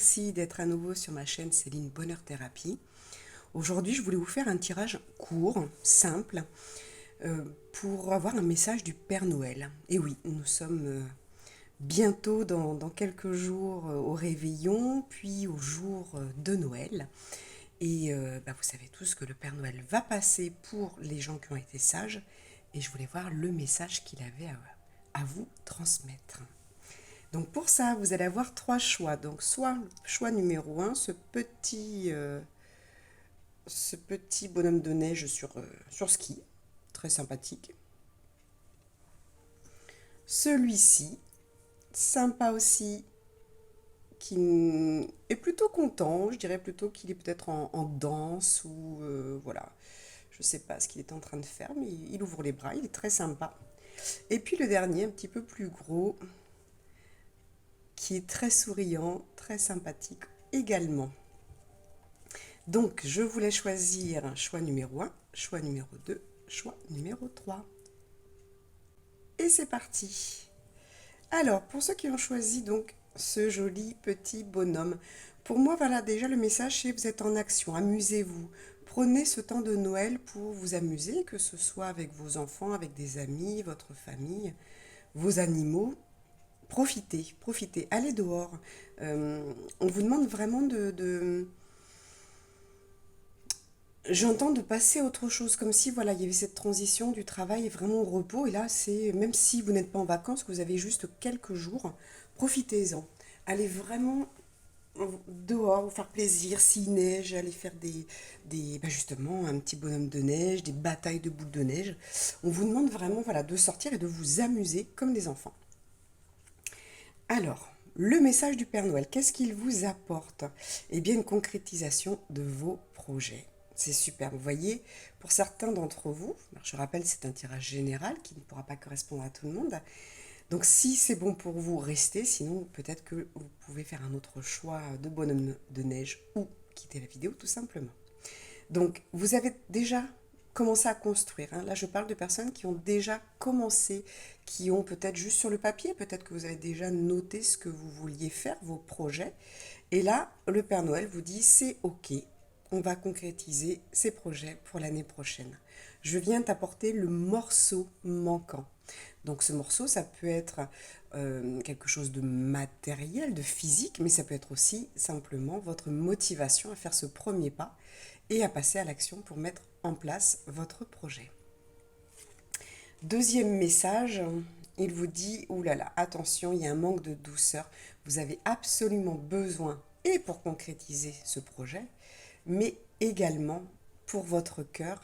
merci d'être à nouveau sur ma chaîne Céline Bonheur Thérapie. Aujourd'hui, je voulais vous faire un tirage court, simple, pour avoir un message du Père Noël. Et oui, nous sommes bientôt dans quelques jours au réveillon, puis au jour de Noël. Et vous savez tous que le Père Noël va passer pour les gens qui ont été sages. Et je voulais voir le message qu'il avait à vous transmettre. Donc pour ça, vous allez avoir trois choix. Donc soit choix numéro un, ce petit bonhomme de neige sur ski, très sympathique. Celui-ci, sympa aussi, qui est plutôt content. Je dirais plutôt qu'il est peut-être en danse ou voilà. Je ne sais pas ce qu'il est en train de faire, mais il ouvre les bras, il est très sympa. Et puis le dernier, un petit peu plus gros, qui est très souriant, très sympathique également. Donc, je voulais choisir un choix numéro 1, choix numéro 2, choix numéro 3. Et c'est parti. Alors, pour ceux qui ont choisi donc ce joli petit bonhomme, pour moi, voilà, déjà le message c'est vous êtes en action, amusez-vous. Prenez ce temps de Noël pour vous amuser, que ce soit avec vos enfants, avec des amis, votre famille, vos animaux. Profitez, profitez, allez dehors. On vous demande vraiment j'entends de passer à autre chose, comme si voilà, il y avait cette transition du travail vraiment au repos. Et là, c'est même si vous n'êtes pas en vacances, que vous avez juste quelques jours, profitez-en. Allez vraiment dehors, vous faire plaisir. S'il neige, allez faire justement un petit bonhomme de neige, des batailles de boules de neige. On vous demande vraiment voilà, de sortir et de vous amuser comme des enfants. Alors, le message du Père Noël, qu'est-ce qu'il vous apporte? Eh bien, une concrétisation de vos projets. C'est super. Vous voyez, pour certains d'entre vous, je rappelle, c'est un tirage général qui ne pourra pas correspondre à tout le monde. Donc, si c'est bon pour vous, restez. Sinon, peut-être que vous pouvez faire un autre choix de bonhomme de neige ou quitter la vidéo tout simplement. Donc, vous avez déjà commencé à construire, hein. Là, je parle de personnes qui ont déjà commencé, qui ont peut-être juste sur le papier, peut-être que vous avez déjà noté ce que vous vouliez faire, vos projets. Et là, le Père Noël vous dit, c'est OK, on va concrétiser ces projets pour l'année prochaine. Je viens t'apporter le morceau manquant. Donc ce morceau, ça peut être quelque chose de matériel, de physique, mais ça peut être aussi simplement votre motivation à faire ce premier pas et à passer à l'action pour mettre en place votre projet. Deuxième message, il vous dit, oulala, attention, il y a un manque de douceur. Vous avez absolument besoin, et pour concrétiser ce projet, mais également pour votre cœur.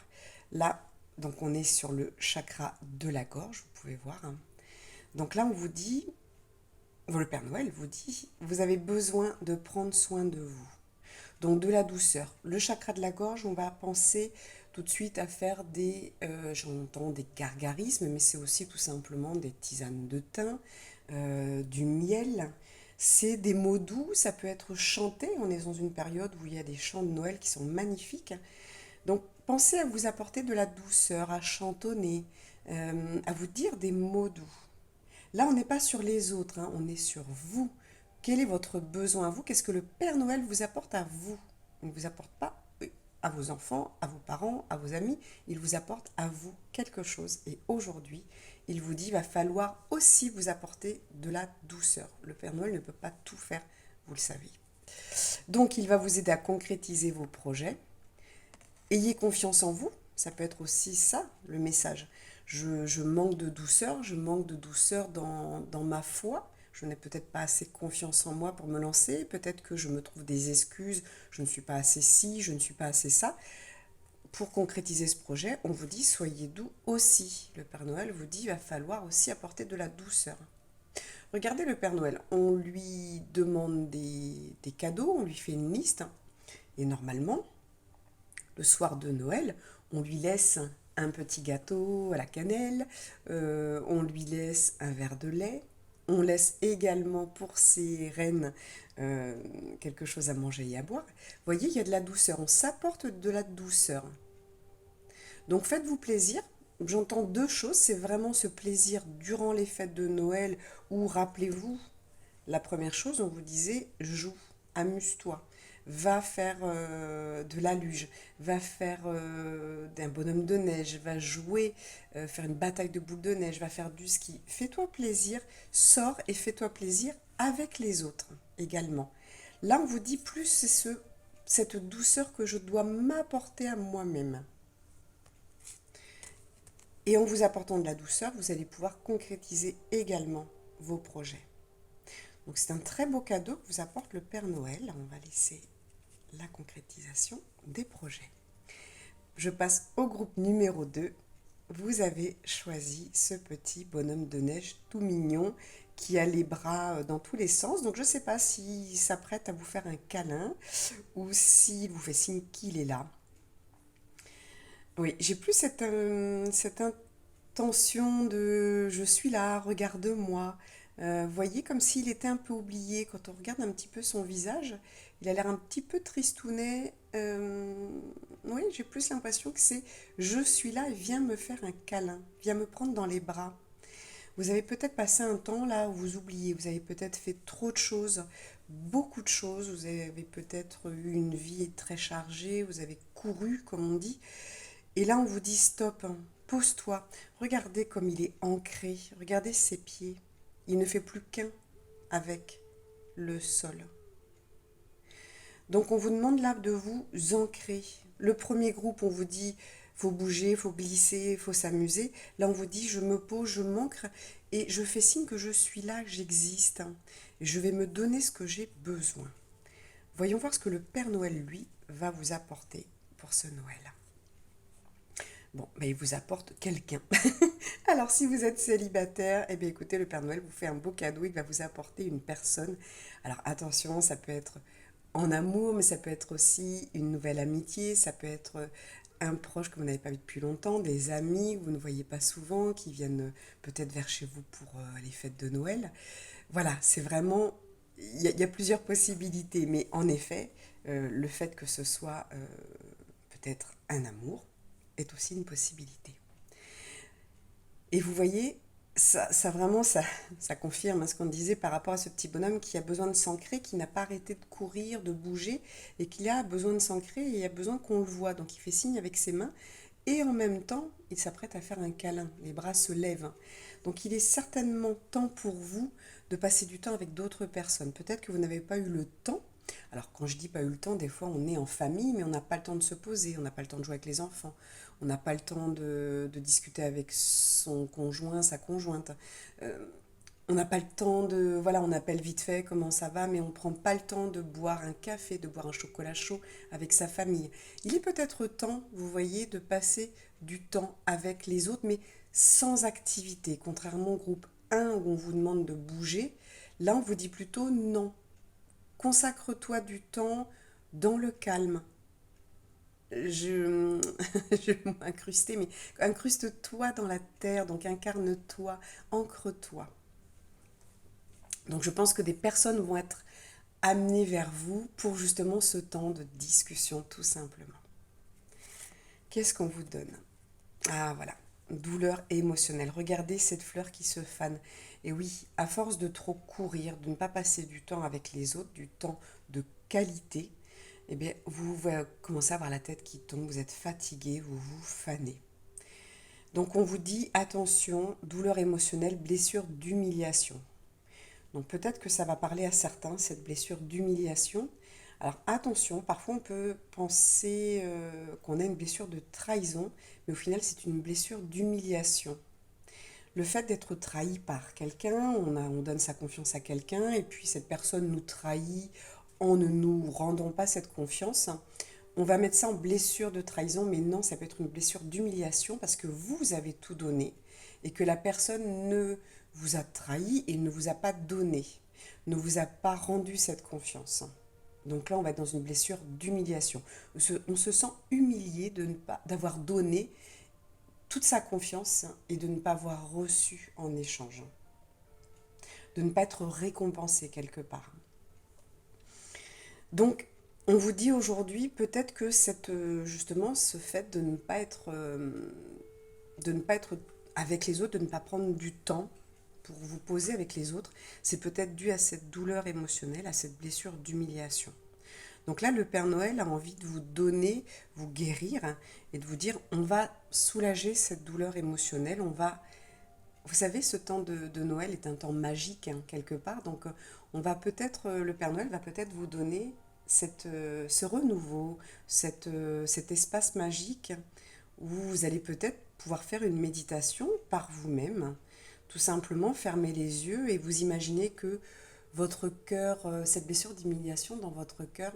Là, donc on est sur le chakra de la gorge, vous pouvez voir, hein. Donc là, on vous dit, le Père Noël vous dit, vous avez besoin de prendre soin de vous. Donc de la douceur. Le chakra de la gorge, on va penser tout de suite à faire j'entends des gargarismes, mais c'est aussi tout simplement des tisanes de thym, du miel. C'est des mots doux, ça peut être chanté. On est dans une période où il y a des chants de Noël qui sont magnifiques. Donc pensez à vous apporter de la douceur, à chantonner, à vous dire des mots doux. Là, on n'est pas sur les autres, hein, on est sur vous. Quel est votre besoin à vous? Qu'est-ce que le Père Noël vous apporte à vous? Il ne vous apporte pas à vos enfants, à vos parents, à vos amis. Il vous apporte à vous quelque chose. Et aujourd'hui, il vous dit, il va falloir aussi vous apporter de la douceur. Le Père Noël ne peut pas tout faire, vous le savez. Donc, il va vous aider à concrétiser vos projets. Ayez confiance en vous. Ça peut être aussi ça, le message. Je manque de douceur, dans ma foi. Je n'ai peut-être pas assez confiance en moi pour me lancer. Peut-être que je me trouve des excuses. Je ne suis pas assez ci, je ne suis pas assez ça. Pour concrétiser ce projet, on vous dit soyez doux aussi. Le Père Noël vous dit il va falloir aussi apporter de la douceur. Regardez le Père Noël. On lui demande des cadeaux, on lui fait une liste. Et normalement, le soir de Noël, on lui laisse un petit gâteau à la cannelle, on lui laisse un verre de lait, on laisse également pour ses reines quelque chose à manger et à boire. Vous voyez, il y a de la douceur, on s'apporte de la douceur. Donc faites-vous plaisir. J'entends deux choses, c'est vraiment ce plaisir durant les fêtes de Noël où, rappelez-vous, la première chose, on vous disait, joue. amuse-toi. Va faire de la luge, va faire d'un bonhomme de neige, va jouer, faire une bataille de boules de neige, va faire du ski. Fais-toi plaisir, sors et fais-toi plaisir avec les autres également. Là, on vous dit plus c'est cette douceur que je dois m'apporter à moi-même. Et en vous apportant de la douceur, vous allez pouvoir concrétiser également vos projets. Donc c'est un très beau cadeau que vous apporte le Père Noël. On va laisser la concrétisation des projets. Je passe au groupe numéro 2. Vous avez choisi ce petit bonhomme de neige tout mignon qui a les bras dans tous les sens. Donc je ne sais pas s'il s'apprête à vous faire un câlin ou s'il vous fait signe qu'il est là. Oui, j'ai plus cette intention de je suis là, regarde-moi. Voyez, comme s'il était un peu oublié. Quand on regarde un petit peu son visage, il a l'air un petit peu tristounet. Oui, j'ai plus l'impression que c'est je suis là et viens me faire un câlin, viens me prendre dans les bras. Vous avez peut-être passé un temps là où vous oubliez, vous avez peut-être fait trop de choses, beaucoup de choses, vous avez peut-être eu une vie très chargée, vous avez couru, comme on dit, et là, on vous dit stop, hein, pose-toi, regardez comme il est ancré, regardez ses pieds. Il ne fait plus qu'un avec le sol. Donc, on vous demande là de vous ancrer. Le premier groupe, on vous dit faut bouger, faut glisser, faut s'amuser. Là, on vous dit je me pose, je m'ancre et je fais signe que je suis là, que j'existe. Et je vais me donner ce que j'ai besoin. Voyons voir ce que le Père Noël, lui, va vous apporter pour ce Noël. Bon, ben il vous apporte quelqu'un. Alors, si vous êtes célibataire, eh bien, écoutez, le Père Noël vous fait un beau cadeau. Il va vous apporter une personne. Alors, attention, ça peut être en amour, mais ça peut être aussi une nouvelle amitié. Ça peut être un proche que vous n'avez pas vu depuis longtemps, des amis que vous ne voyez pas souvent, qui viennent peut-être vers chez vous pour les fêtes de Noël. Voilà, c'est vraiment... Il y a plusieurs possibilités, mais en effet, le fait que ce soit peut-être un amour est aussi une possibilité. Et vous voyez, ça vraiment, ça confirme ce qu'on disait par rapport à ce petit bonhomme qui a besoin de s'ancrer, qui n'a pas arrêté de courir, de bouger, et qui a besoin de s'ancrer et il a besoin qu'on le voit. Donc il fait signe avec ses mains, et en même temps, il s'apprête à faire un câlin. Les bras se lèvent. Donc il est certainement temps pour vous de passer du temps avec d'autres personnes. Peut-être que vous n'avez pas eu le temps. Alors quand je dis pas eu le temps, des fois on est en famille, mais on n'a pas le temps de se poser, on n'a pas le temps de jouer avec les enfants, on n'a pas le temps de discuter avec son conjoint, sa conjointe. Euh, on n'a pas le temps de... Voilà, on appelle vite fait comment ça va, mais on ne prend pas le temps de boire un café, de boire un chocolat chaud avec sa famille. Il est peut-être temps, vous voyez, de passer du temps avec les autres, mais sans activité. Contrairement au groupe 1 où on vous demande de bouger, là on vous dit plutôt non. Consacre-toi du temps dans le calme. Je, je vais m'incruster, mais incruste-toi dans la terre, donc incarne-toi, ancre-toi. Donc je pense que des personnes vont être amenées vers vous pour justement ce temps de discussion, tout simplement. Qu'est-ce qu'on vous donne? Ah voilà, douleur émotionnelle. Regardez cette fleur qui se fane. Et oui, à force de trop courir, de ne pas passer du temps avec les autres, du temps de qualité, eh bien, vous commencez à avoir la tête qui tombe, vous êtes fatigué, vous vous fanez. Donc on vous dit attention, douleur émotionnelle, blessure d'humiliation. Donc peut-être que ça va parler à certains, cette blessure d'humiliation. Alors attention, parfois on peut penser qu'on a une blessure de trahison, mais au final c'est une blessure d'humiliation. Le fait d'être trahi par quelqu'un, on donne sa confiance à quelqu'un et puis cette personne nous trahit en ne nous rendant pas cette confiance. On va mettre ça en blessure de trahison, mais non, ça peut être une blessure d'humiliation parce que vous avez tout donné et que la personne ne vous a trahi et ne vous a pas donné, ne vous a pas rendu cette confiance. Donc là, on va être dans une blessure d'humiliation. On se sent humilié de ne pas d'avoir donné toute sa confiance et de ne pas avoir reçu en échange, de ne pas être récompensé quelque part. Donc, on vous dit aujourd'hui peut-être que justement ce fait de ne pas être avec les autres, de ne pas prendre du temps, pour vous poser avec les autres, c'est peut-être dû à cette douleur émotionnelle, à cette blessure d'humiliation. Donc là, le Père Noël a envie de vous donner, vous guérir et de vous dire, on va soulager cette douleur émotionnelle, on va... Vous savez, ce temps de Noël est un temps magique, hein, quelque part. Donc, on va peut-être, le Père Noël va peut-être vous donner ce renouveau, cet espace magique où vous allez peut-être pouvoir faire une méditation par vous-même. Tout simplement, fermer les yeux et vous imaginez que votre cœur, cette blessure d'humiliation dans votre cœur,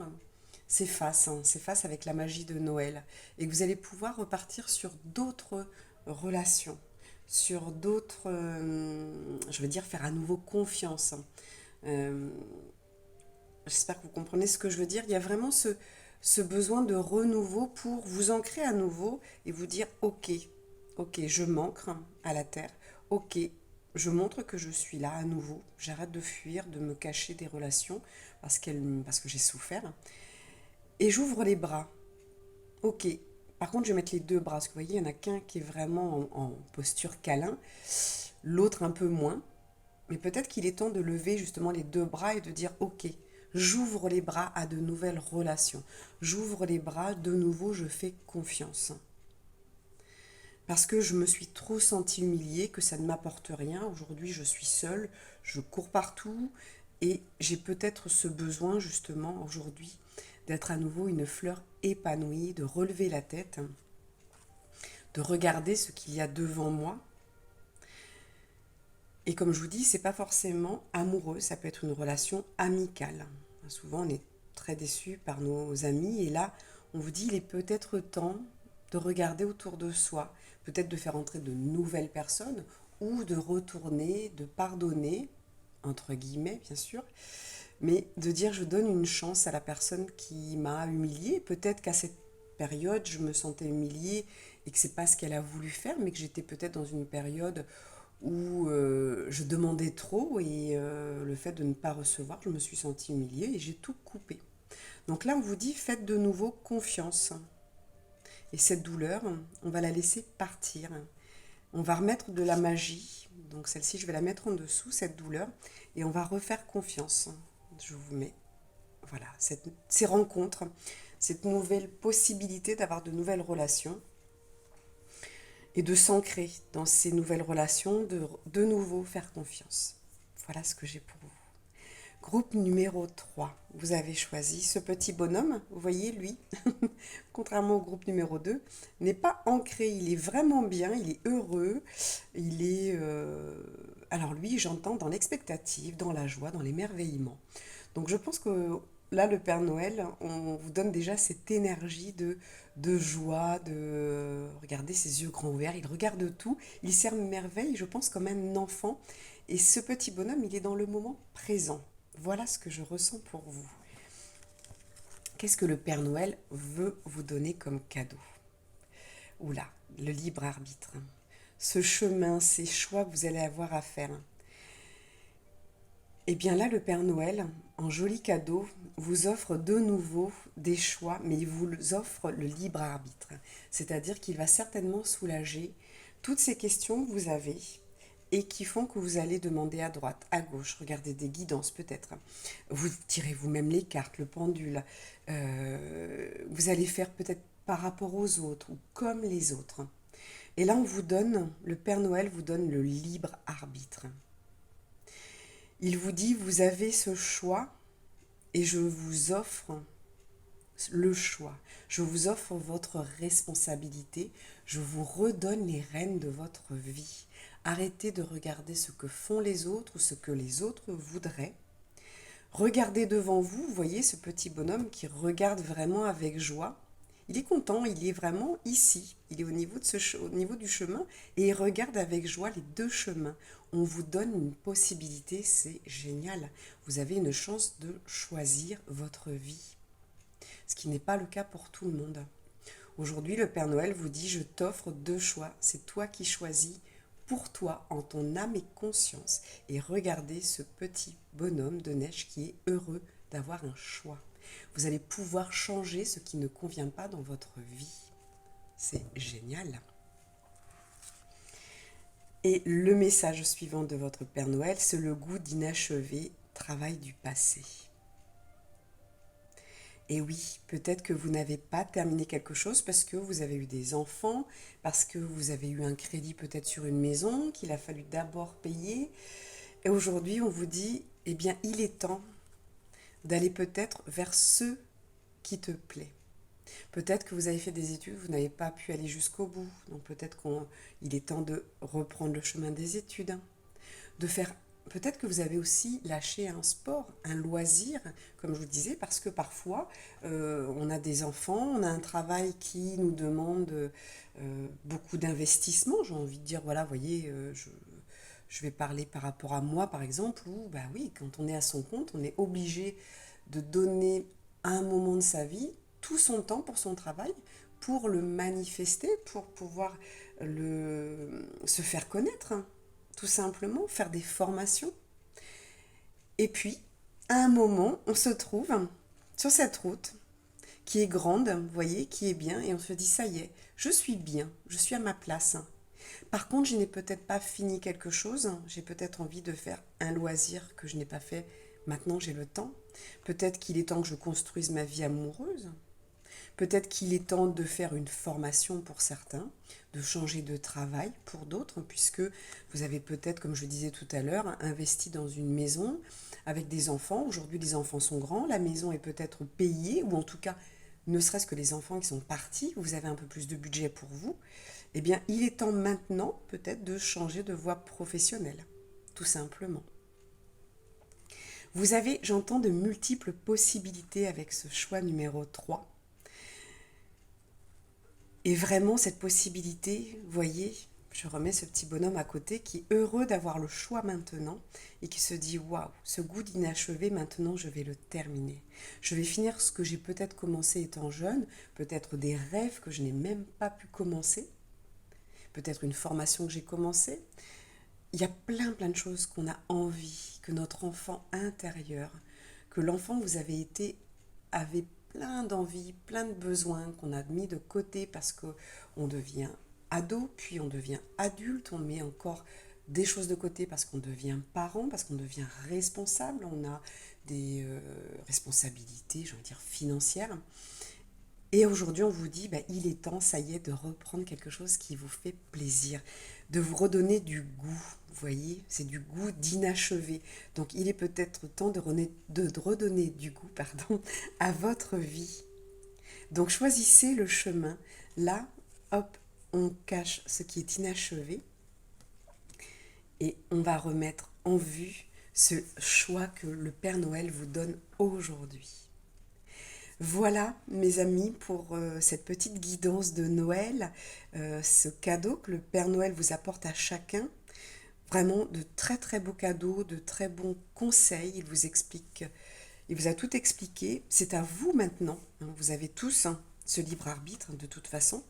s'efface, hein, s'efface avec la magie de Noël. Et que vous allez pouvoir repartir sur d'autres relations, sur d'autres, je veux dire, faire à nouveau confiance. Euh, J'espère que vous comprenez ce que je veux dire. Il y a vraiment ce besoin de renouveau pour vous ancrer à nouveau et vous dire, ok, ok, je m'ancre à la terre, ok, je montre que je suis là à nouveau, j'arrête de fuir, de me cacher des relations parce que j'ai souffert, et j'ouvre les bras, ok. Par contre, je vais mettre les deux bras, parce que vous voyez, il n'y en a qu'un qui est vraiment en posture câlin, l'autre un peu moins. Mais peut-être qu'il est temps de lever justement les deux bras et de dire, ok, j'ouvre les bras à de nouvelles relations. J'ouvre les bras, de nouveau, je fais confiance. Parce que je me suis trop sentie humiliée, que ça ne m'apporte rien. Aujourd'hui, je suis seule, je cours partout et j'ai peut-être ce besoin justement aujourd'hui d'être à nouveau une fleur épanouie, de relever la tête, de regarder ce qu'il y a devant moi. Et comme je vous dis, c'est pas forcément amoureux, ça peut être une relation amicale. Souvent, on est très déçu par nos amis et là, on vous dit, il est peut-être temps de regarder autour de soi, peut-être de faire entrer de nouvelles personnes ou de retourner, de pardonner, entre guillemets, bien sûr, mais de dire je donne une chance à la personne qui m'a humiliée. Peut-être qu'à cette période, je me sentais humiliée et que c'est pas ce qu'elle a voulu faire, mais que j'étais peut-être dans une période où je demandais trop et le fait de ne pas recevoir, je me suis sentie humiliée et j'ai tout coupé. Donc là, on vous dit, faites de nouveau confiance. Et cette douleur, on va la laisser partir. On va remettre de la magie. Donc celle-ci, je vais la mettre en dessous, cette douleur. Et on va refaire confiance. Je vous mets, voilà, ces rencontres, cette nouvelle possibilité d'avoir de nouvelles relations et de s'ancrer dans ces nouvelles relations, de nouveau faire confiance. Voilà ce que j'ai pour vous. Groupe numéro 3, vous avez choisi ce petit bonhomme, vous voyez lui, contrairement au groupe numéro 2, n'est pas ancré, il est vraiment bien, il est heureux, il est... alors lui, j'entends dans l'expectative, dans la joie, dans l'émerveillement. Donc je pense que là, le Père Noël, on vous donne déjà cette énergie de joie, de regarder ses yeux grands ouverts, il regarde tout, il s'émerveille, je pense, comme un enfant. Et ce petit bonhomme, il est dans le moment présent. Voilà ce que je ressens pour vous. Qu'est-ce que le Père Noël veut vous donner comme cadeau? Oula, le libre arbitre. Ce chemin, ces choix que vous allez avoir à faire. Et bien là, le Père Noël, en joli cadeau, vous offre de nouveau des choix, mais il vous offre le libre arbitre. C'est-à-dire qu'il va certainement soulager toutes ces questions que vous avez et qui font que vous allez demander à droite, à gauche, regarder des guidances peut-être. Vous tirez vous-même les cartes, le pendule. Vous allez faire peut-être par rapport aux autres ou comme les autres. Et là, on vous donne, le Père Noël vous donne le libre arbitre. Il vous dit, vous avez ce choix et je vous offre le choix. Je vous offre votre responsabilité. Je vous redonne les rênes de votre vie. Arrêtez de regarder ce que font les autres ou ce que les autres voudraient. Regardez devant vous, vous voyez ce petit bonhomme qui regarde vraiment avec joie. Il est content, il est vraiment ici, il est au niveau, au niveau du chemin et il regarde avec joie les deux chemins. On vous donne une possibilité, c'est génial. Vous avez une chance de choisir votre vie, ce qui n'est pas le cas pour tout le monde. Aujourd'hui, le Père Noël vous dit, je t'offre deux choix, c'est toi qui choisis pour toi, en ton âme et conscience. Et regardez ce petit bonhomme de neige qui est heureux d'avoir un choix. Vous allez pouvoir changer ce qui ne convient pas dans votre vie. C'est génial. Et le message suivant de votre Père Noël, c'est le goût d'inachevé, travail du passé. Et oui, peut-être que vous n'avez pas terminé quelque chose parce que vous avez eu des enfants, parce que vous avez eu un crédit peut-être sur une maison qu'il a fallu d'abord payer. Et aujourd'hui, on vous dit, eh bien, il est temps d'aller peut-être vers ce qui te plaît. Peut-être que vous avez fait des études, vous n'avez pas pu aller jusqu'au bout. Donc peut-être qu'il est temps de reprendre le chemin des études, hein, de faire. Peut-être que vous avez aussi lâché un sport, un loisir, comme je vous disais, parce que parfois, on a des enfants, on a un travail qui nous demande beaucoup d'investissement. J'ai envie de dire, voilà, vous voyez, je vais parler par rapport à moi, par exemple, où, bah oui, quand on est à son compte, on est obligé de donner à un moment de sa vie tout son temps pour son travail, pour le manifester, pour pouvoir se faire connaître, hein, tout simplement, faire des formations. Et puis, à un moment, on se trouve sur cette route qui est grande, vous voyez, qui est bien, et on se dit, ça y est, je suis bien, je suis à ma place. Par contre, je n'ai peut-être pas fini quelque chose, j'ai peut-être envie de faire un loisir que je n'ai pas fait, maintenant j'ai le temps. Peut-être qu'il est temps que je construise ma vie amoureuse. Peut-être qu'il est temps de faire une formation pour certains, de changer de travail pour d'autres, puisque vous avez peut-être, comme je disais tout à l'heure, investi dans une maison avec des enfants. Aujourd'hui, les enfants sont grands, la maison est peut-être payée, ou en tout cas, ne serait-ce que les enfants qui sont partis, vous avez un peu plus de budget pour vous. Eh bien, il est temps maintenant peut-être de changer de voie professionnelle, tout simplement. Vous avez, j'entends, de multiples possibilités avec ce choix numéro 3. Et vraiment, cette possibilité, vous voyez, je remets ce petit bonhomme à côté qui est heureux d'avoir le choix maintenant et qui se dit waouh, ce goût d'inachevé, maintenant je vais le terminer. Je vais finir ce que j'ai peut-être commencé étant jeune, peut-être des rêves que je n'ai même pas pu commencer, peut-être une formation que j'ai commencée. Il y a plein de choses qu'on a envie, que notre enfant intérieur, que l'enfant que vous avez été avait plein d'envies, plein de besoins qu'on a mis de côté parce qu'on devient ado, puis on devient adulte, on met encore des choses de côté parce qu'on devient parent, parce qu'on devient responsable, on a des responsabilités, je veux dire financières. Et aujourd'hui, on vous dit, bah, il est temps, ça y est, de reprendre quelque chose qui vous fait plaisir, de vous redonner du goût. Vous voyez, c'est du goût d'inachevé. Donc, il est peut-être temps de redonner du goût, pardon, à votre vie. Donc, choisissez le chemin. Là, hop, on cache ce qui est inachevé et on va remettre en vue ce choix que le Père Noël vous donne aujourd'hui. Voilà, mes amis, pour cette petite guidance de Noël, ce cadeau que le Père Noël vous apporte à chacun. Vraiment de très beaux cadeaux, de très bons conseils. Il vous a tout expliqué. C'est à vous maintenant, hein. Vous avez tous, hein, ce libre arbitre, hein, de toute façon.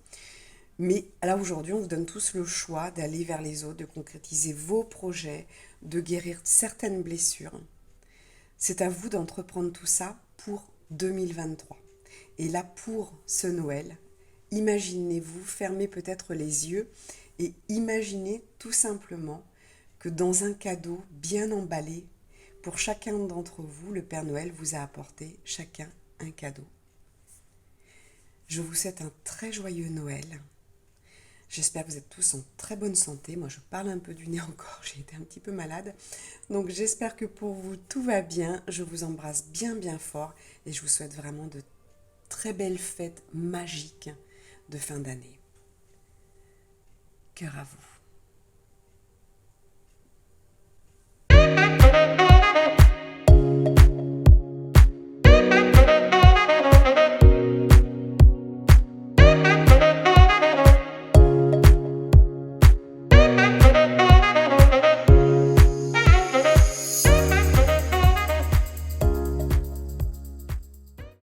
Mais là, aujourd'hui, on vous donne tous le choix d'aller vers les autres, de concrétiser vos projets, de guérir certaines blessures. C'est à vous d'entreprendre tout ça pour 2023. Et là, pour ce Noël, imaginez-vous, fermez peut-être les yeux et imaginez tout simplement que dans un cadeau bien emballé, pour chacun d'entre vous, le Père Noël vous a apporté chacun un cadeau. Je vous souhaite un très joyeux Noël. J'espère que vous êtes tous en très bonne santé. Moi, je parle un peu du nez encore, j'ai été un petit peu malade. Donc, j'espère que pour vous, tout va bien. Je vous embrasse bien fort et je vous souhaite vraiment de très belles fêtes magiques de fin d'année. Cœur à vous.